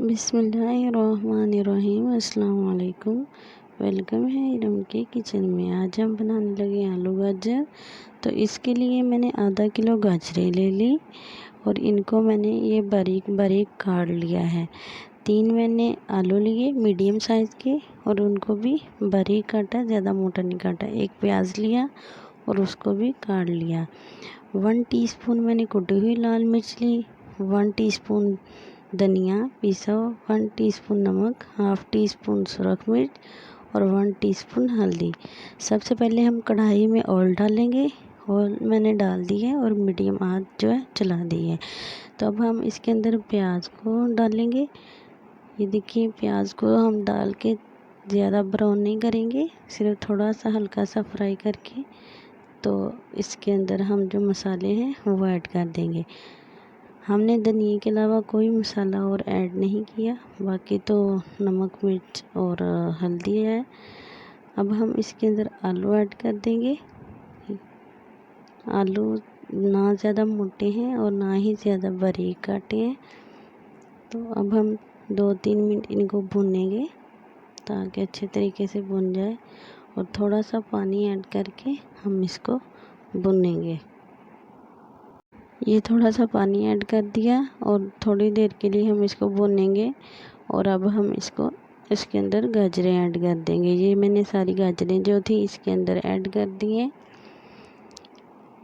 बिस्मिल्लाहिर्रहमानिर्रहीम। अस्सलाम वालेकुम। वेलकम है इरम के किचन में। आज हम बनाने लगे आलू गाजर। तो इसके लिए मैंने आधा किलो गाजरें ले ली और इनको मैंने ये बारीक बारीक काट लिया है। 3 मैंने आलू लिए मीडियम साइज़ के और उनको भी बारीक काटा, ज़्यादा मोटा नहीं काटा। एक प्याज लिया और उसको भी काट लिया। 1 टीस्पून मैंने कुटी हुई लाल मिर्च ली, 1 टीस्पून धनिया पीसा, 1 टीस्पून नमक, हाफ़ टी स्पून सुरख मिर्च और 1 टीस्पून हल्दी। सबसे पहले हम कढ़ाई में ऑयल डालेंगे। ऑयल मैंने डाल दी है और मीडियम आंच जो है चला दी है। तो अब हम इसके अंदर प्याज को डालेंगे। ये देखिए, प्याज को हम डाल के ज़्यादा ब्राउन नहीं करेंगे, सिर्फ थोड़ा सा हल्का सा फ्राई करके तो इसके अंदर हम जो मसाले हैं वो ऐड कर देंगे। हमने धनिया के अलावा कोई मसाला और ऐड नहीं किया, बाकी तो नमक मिर्च और हल्दी है। अब हम इसके अंदर आलू ऐड कर देंगे। आलू ना ज़्यादा मोटे हैं और ना ही ज़्यादा बारीक काटे हैं। तो अब हम 2-3 मिनट इनको भूनेंगे ताकि अच्छे तरीके से भुन जाए और थोड़ा सा पानी ऐड करके हम इसको भुनेंगे। ये थोड़ा सा पानी ऐड कर दिया और थोड़ी देर के लिए हम इसको भूनेंगे। और अब हम इसके अंदर गाजरें ऐड कर देंगे। ये मैंने सारी गाजरें जो थी इसके अंदर ऐड कर दी हैं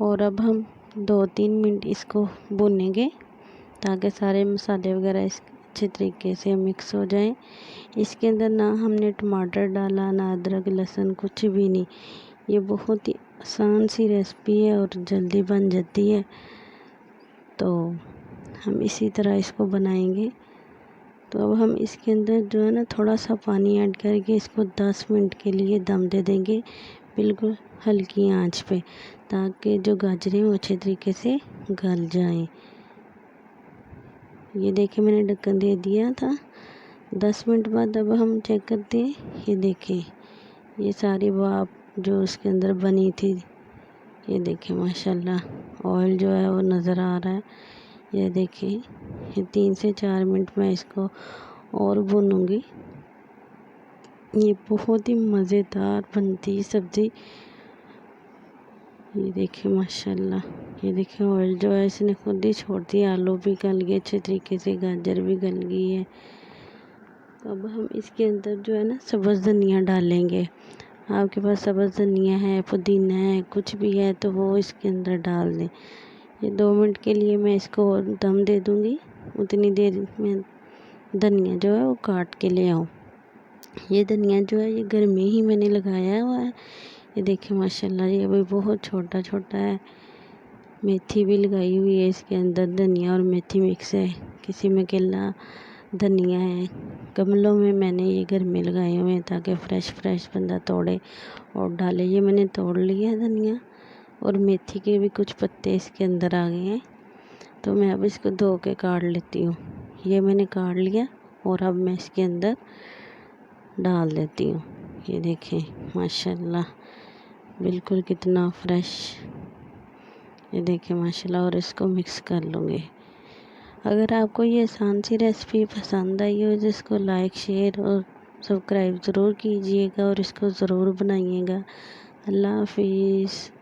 और अब हम 2-3 मिनट इसको भूनेंगे ताकि सारे मसाले वगैरह अच्छे तरीके से मिक्स हो जाएं। इसके अंदर ना हमने टमाटर डाला, ना अदरक लहसुन, कुछ भी नहीं। ये बहुत ही आसान सी रेसिपी है और जल्दी बन जाती है। तो हम इसी तरह इसको बनाएंगे। तो अब हम इसके अंदर जो है ना थोड़ा सा पानी ऐड करके इसको 10 मिनट के लिए दम दे देंगे, बिल्कुल हल्की आंच पे, ताकि जो गाजरें वो अच्छे तरीके से गल जाएं। ये देखिए, मैंने ढक्कन दे दिया था। 10 मिनट बाद अब हम चेक करते हैं। ये देखिए, ये सारी भाप जो उसके अंदर बनी थी, ये देखिए माशाल्लाह ऑयल जो है वो नज़र आ रहा है। ये देखिए, ये 3 से 4 मिनट में इसको और भूनूंगी। ये बहुत ही मज़ेदार बनती है सब्ज़ी। ये देखिए माशाल्लाह, ये देखिए ऑयल जो है इसने खुद ही छोड़ दिया। आलू भी गल गए अच्छे तरीके से, गाजर भी गल गई है। तो अब हम इसके अंदर जो है ना सब्ज़ धनिया डालेंगे। आपके पास सब्ज़ धनिया है, पुदीना है, कुछ भी है तो वो इसके अंदर डाल दें। ये 2 मिनट के लिए मैं इसको दम दे दूँगी। उतनी देर में धनिया जो है वो काट के ले आऊँ। ये धनिया जो है ये घर में ही मैंने लगाया हुआ है। ये देखिए माशाल्लाह, ये अभी बहुत छोटा छोटा है। मेथी भी लगाई हुई है इसके अंदर, धनिया और मेथी मिक्स है। किसी में केला धनिया है। गमलों में मैंने ये घर में लगाए हुए हैं ताकि फ्रेश बंदा तोड़े और डाले। ये मैंने तोड़ लिया है धनिया और मेथी के भी कुछ पत्ते इसके अंदर आ गए हैं। तो मैं अब इसको धो के काट लेती हूँ। ये मैंने काट लिया और अब मैं इसके अंदर डाल देती हूँ। ये देखें माशाल्लाह, बिल्कुल कितना फ्रेश। ये देखें माशाल्लाह, और इसको मिक्स कर लूँगी। अगर आपको ये आसान सी रेसिपी पसंद आई हो, जिसको लाइक शेयर और सब्सक्राइब ज़रूर कीजिएगा और इसको ज़रूर बनाइएगा। अल्लाह हाफिज़।